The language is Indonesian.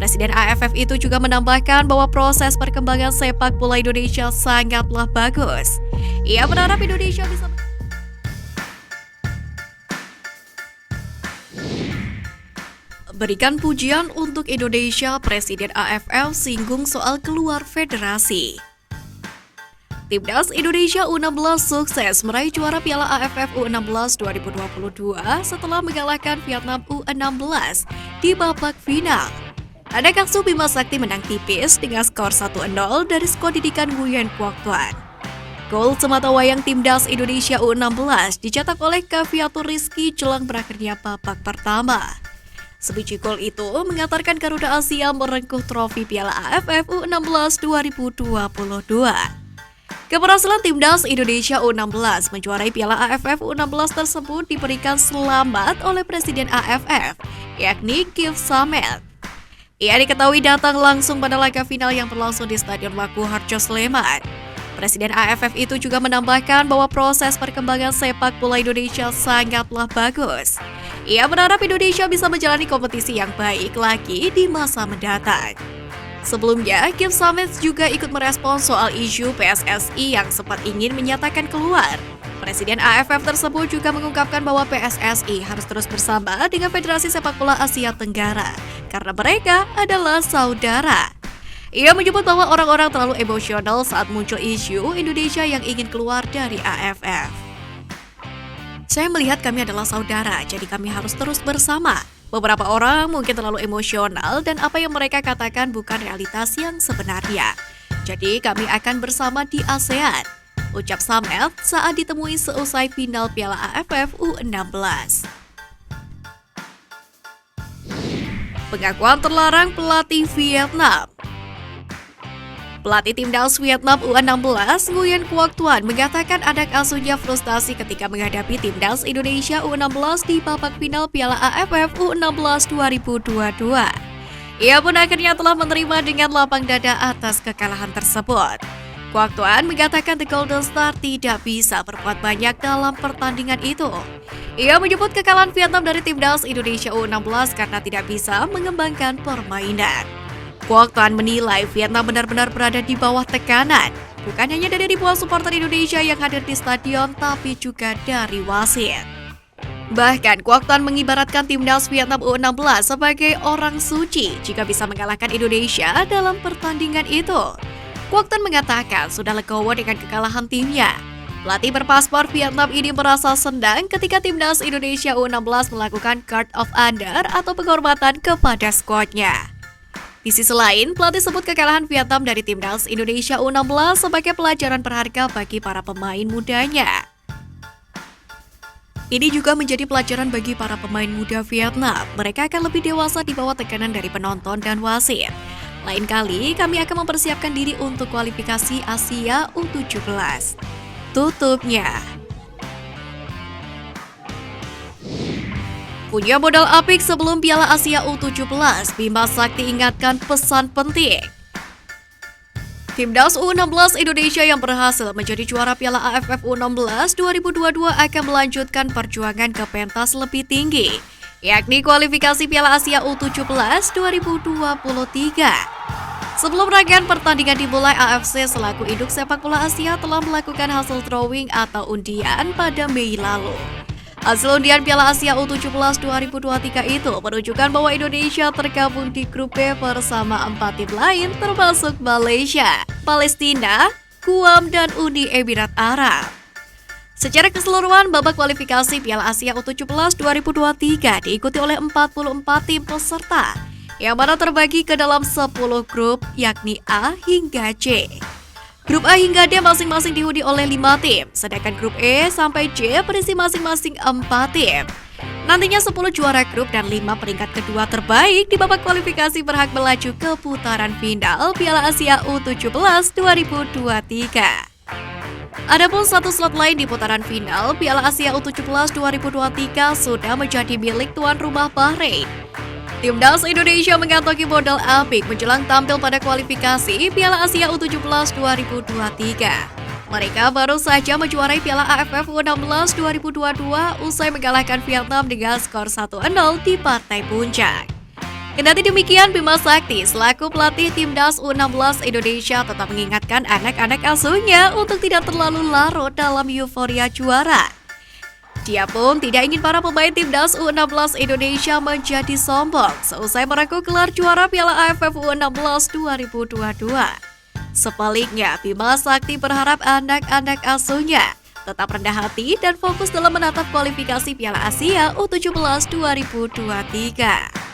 Presiden AFF itu juga menambahkan bahwa proses perkembangan sepak bola Indonesia sangatlah bagus. Ia berharap Indonesia bisa berikan pujian untuk Indonesia. Presiden AFF singgung soal keluar federasi. Timnas Indonesia U16 sukses meraih juara Piala AFF U16 2022 setelah mengalahkan Vietnam U16 di babak final. Anak asuh Bima Sakti menang tipis dengan skor 1-0 dari skuad didikan Nguyen Quoc Tuan. Gol sematawayang Timnas Indonesia U16 dicetak oleh Kaviatur Rizky jelang berakhirnya babak pertama. Sebiji gol itu mengantarkan Garuda Asia merengkuh trofi Piala AFF U16 2022. Keberhasilan Timnas Indonesia U16 menjuarai Piala AFF U16 tersebut diberikan selamat oleh Presiden AFF, yakni Kip Samet. Ia diketahui datang langsung pada laga final yang berlangsung di Stadion Maguwo Harjo Sleman. Presiden AFF itu juga menambahkan bahwa proses perkembangan sepak bola Indonesia sangatlah bagus. Ia berharap Indonesia bisa menjalani kompetisi yang baik lagi di masa mendatang. Sebelumnya, Kip Samet juga ikut merespons soal isu PSSI yang sempat ingin menyatakan keluar. Presiden AFF tersebut juga mengungkapkan bahwa PSSI harus terus bersama dengan Federasi Sepak Bola Asia Tenggara karena mereka adalah saudara. Ia menyebut bahwa orang-orang terlalu emosional saat muncul isu Indonesia yang ingin keluar dari AFF. Saya melihat kami adalah saudara, jadi kami harus terus bersama. Beberapa orang mungkin terlalu emosional dan apa yang mereka katakan bukan realitas yang sebenarnya. Jadi kami akan bersama di ASEAN, ucap Samet saat ditemui seusai final Piala AFF U16. Pengakuan terlarang pelatih Vietnam. Pelatih Timnas Vietnam U16, Nguyen Quoc Tuan, mengatakan anak asuhnya frustasi ketika menghadapi Timnas Indonesia U16 di babak final Piala AFF U16 2022. Ia pun akhirnya telah menerima dengan lapang dada atas kekalahan tersebut. Quoc Tuan mengatakan The Golden Star tidak bisa berbuat banyak dalam pertandingan itu. Ia menyebut kekalahan Vietnam dari Timnas Indonesia U16 karena tidak bisa mengembangkan permainan. Quoc Tuan menilai Vietnam benar-benar berada di bawah tekanan, bukan hanya dari ribuan supporter Indonesia yang hadir di stadion, tapi juga dari wasit. Bahkan Quoc Tuan mengibaratkan Timnas Vietnam U16 sebagai orang suci jika bisa mengalahkan Indonesia dalam pertandingan itu. Quoc Tuan mengatakan sudah legowo dengan kekalahan timnya. Pelatih berpaspor Vietnam ini merasa senang ketika Timnas Indonesia U16 melakukan Guard of Honor atau penghormatan kepada skuadnya. Di sisi lain, pelatih sebut kekalahan Vietnam dari Timnas Indonesia U16 sebagai pelajaran berharga bagi para pemain mudanya. Ini juga menjadi pelajaran bagi para pemain muda Vietnam. Mereka akan lebih dewasa di bawah tekanan dari penonton dan wasit. Lain kali, kami akan mempersiapkan diri untuk kualifikasi Asia U17. Tutupnya. Punya modal apik sebelum Piala Asia U17, Bima Sakti ingatkan pesan penting. Timnas U16 Indonesia yang berhasil menjadi juara Piala AFF U16 2022 akan melanjutkan perjuangan ke pentas lebih tinggi, yakni kualifikasi Piala Asia U17 2023. Sebelum rangkaian pertandingan dimulai, AFC selaku induk sepak bola Asia telah melakukan hasil drawing atau undian pada Mei lalu. Hasil undian Piala Asia U17 2023 itu menunjukkan bahwa Indonesia tergabung di grup B bersama 4 tim lain termasuk Malaysia, Palestina, Guam, dan Uni Emirat Arab. Secara keseluruhan, babak kualifikasi Piala Asia U17 2023 diikuti oleh 44 tim peserta, yang mana terbagi ke dalam 10 grup, yakni A hingga C. Grup A hingga D masing-masing dihuni oleh 5 tim, sedangkan grup E sampai J berisi masing-masing 4 tim. Nantinya 10 juara grup dan 5 peringkat kedua terbaik di babak kualifikasi berhak melaju ke putaran final Piala Asia U17 2023. Adapun satu slot lain di putaran final Piala Asia U17 2023 sudah menjadi milik tuan rumah Bahrain. Timnas Indonesia mengantongi modal apik menjelang tampil pada kualifikasi Piala Asia U17 2023. Mereka baru saja menjuarai Piala AFF U16 2022 usai mengalahkan Vietnam dengan skor 1-0 di partai puncak. Kendati demikian, Bima Sakti selaku pelatih Timnas U16 Indonesia tetap mengingatkan anak-anak asuhnya untuk tidak terlalu larut dalam euforia juara. Dia pun tidak ingin para pemain Timnas U16 Indonesia menjadi sombong seusai merengkuh gelar juara Piala AFF U16 2022. Sebaliknya, Bima Sakti berharap anak-anak asuhnya tetap rendah hati dan fokus dalam menatap kualifikasi Piala Asia U17 2023.